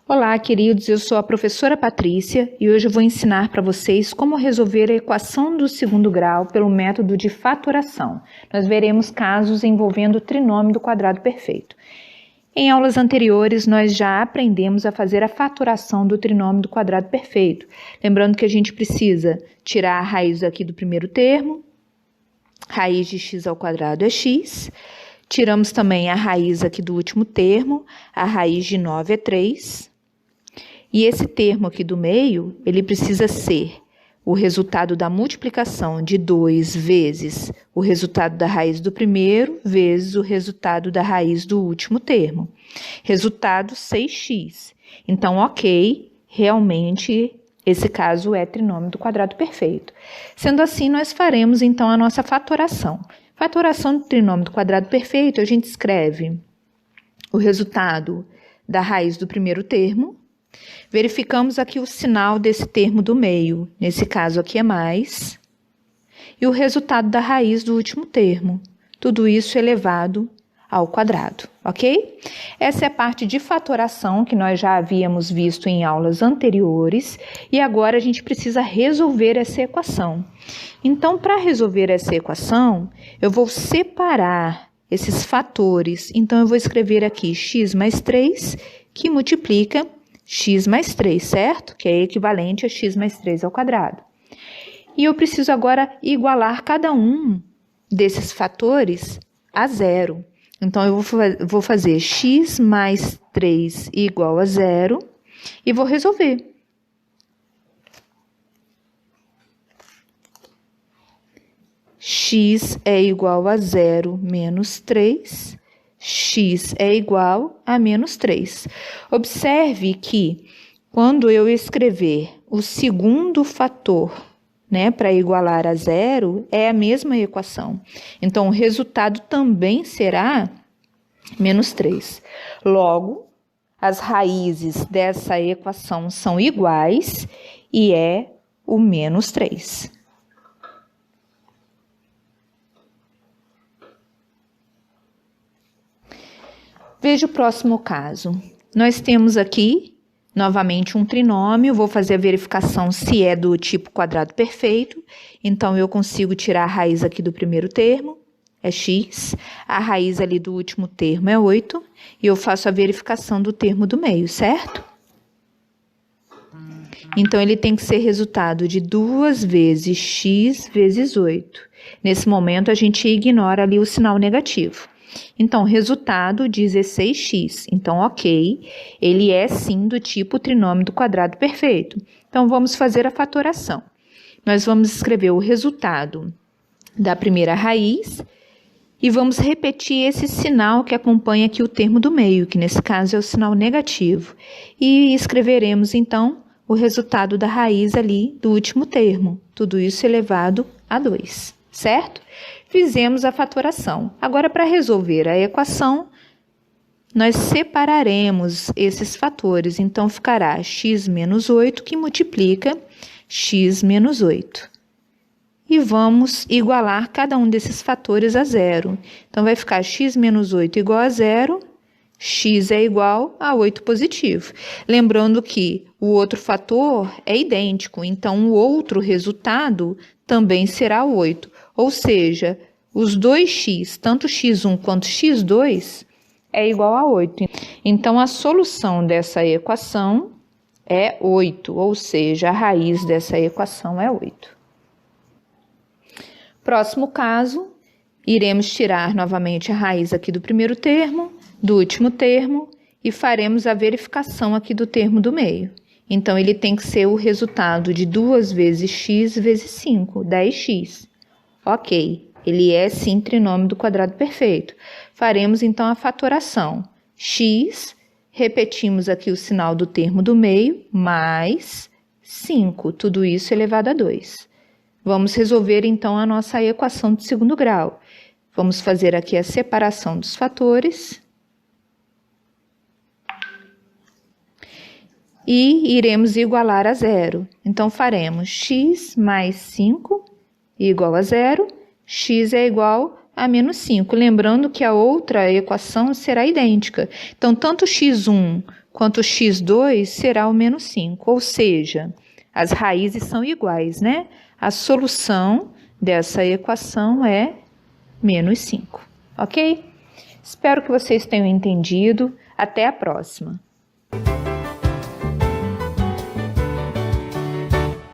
Olá, queridos, eu sou a professora Patrícia e hoje eu vou ensinar para vocês como resolver a equação do segundo grau pelo método de fatoração. Nós veremos casos envolvendo o trinômio do quadrado perfeito. Em aulas anteriores, nós já aprendemos a fazer a fatoração do trinômio do quadrado perfeito. Lembrando que a gente precisa tirar a raiz aqui do primeiro termo, raiz de x ao quadrado é x. Tiramos também a raiz aqui do último termo, a raiz de 9 é 3. E esse termo aqui do meio, ele precisa ser o resultado da multiplicação de 2 vezes o resultado da raiz do primeiro vezes o resultado da raiz do último termo. Resultado 6x. Então, ok, realmente esse caso é trinômio do quadrado perfeito. Sendo assim, nós faremos então a nossa fatoração. Fatoração do trinômio do quadrado perfeito, a gente escreve o resultado da raiz do primeiro termo. Verificamos aqui o sinal desse termo do meio, nesse caso aqui é mais, e o resultado da raiz do último termo, tudo isso elevado ao quadrado, ok? Essa é a parte de fatoração que nós já havíamos visto em aulas anteriores, e agora a gente precisa resolver essa equação. Então, para resolver essa equação, eu vou separar esses fatores, então eu vou escrever aqui x mais 3, que multiplica x mais 3, certo? Que é equivalente a x mais 3 ao quadrado. E eu preciso agora igualar cada um desses fatores a zero. Então, eu vou fazer x mais 3 igual a zero e vou resolver. X é igual a zero menos 3. X é igual a menos 3. Observe que quando eu escrever o segundo fator, para igualar a zero, é a mesma equação. Então, o resultado também será menos 3. Logo, as raízes dessa equação são iguais e é o menos 3. Veja o próximo caso. Nós temos aqui, novamente, um trinômio. Vou fazer a verificação se é do tipo quadrado perfeito. Então, eu consigo tirar a raiz aqui do primeiro termo, é x. A raiz ali do último termo é 8. E eu faço a verificação do termo do meio, certo? Então, ele tem que ser resultado de 2 vezes x vezes 8. Nesse momento, a gente ignora ali o sinal negativo. Então, resultado 16x. Então, ok, ele é sim do tipo trinômio do quadrado perfeito. Então, vamos fazer a fatoração. Nós vamos escrever o resultado da primeira raiz e vamos repetir esse sinal que acompanha aqui o termo do meio, que nesse caso é o sinal negativo. E escreveremos, então, o resultado da raiz ali do último termo. Tudo isso elevado a 2, certo? Fizemos a fatoração. Agora, para resolver a equação, nós separaremos esses fatores. Então, ficará x menos 8, que multiplica x menos 8. E vamos igualar cada um desses fatores a zero. Então, vai ficar x menos 8 igual a zero, x é igual a 8 positivo. Lembrando que o outro fator é idêntico, então o outro resultado também será 8. Ou seja, os 2x, tanto x1 quanto x2, é igual a 8. Então, a solução dessa equação é 8, ou seja, a raiz dessa equação é 8. Próximo caso, iremos tirar novamente a raiz aqui do primeiro termo, do último termo, e faremos a verificação aqui do termo do meio. Então, ele tem que ser o resultado de 2 vezes x vezes 5, 10x. Ok, ele é sim trinômio do quadrado perfeito. Faremos então a fatoração. X, repetimos aqui o sinal do termo do meio, mais 5, tudo isso elevado a 2. Vamos resolver então a nossa equação de segundo grau. Vamos fazer aqui a separação dos fatores. E iremos igualar a zero. Então, faremos x mais 5 igual a zero, x é igual a menos 5. Lembrando que a outra equação será idêntica. Então, tanto x1 quanto x2 será o menos 5. Ou seja, as raízes são iguais, né? A solução dessa equação é menos 5. Ok? Espero que vocês tenham entendido. Até a próxima.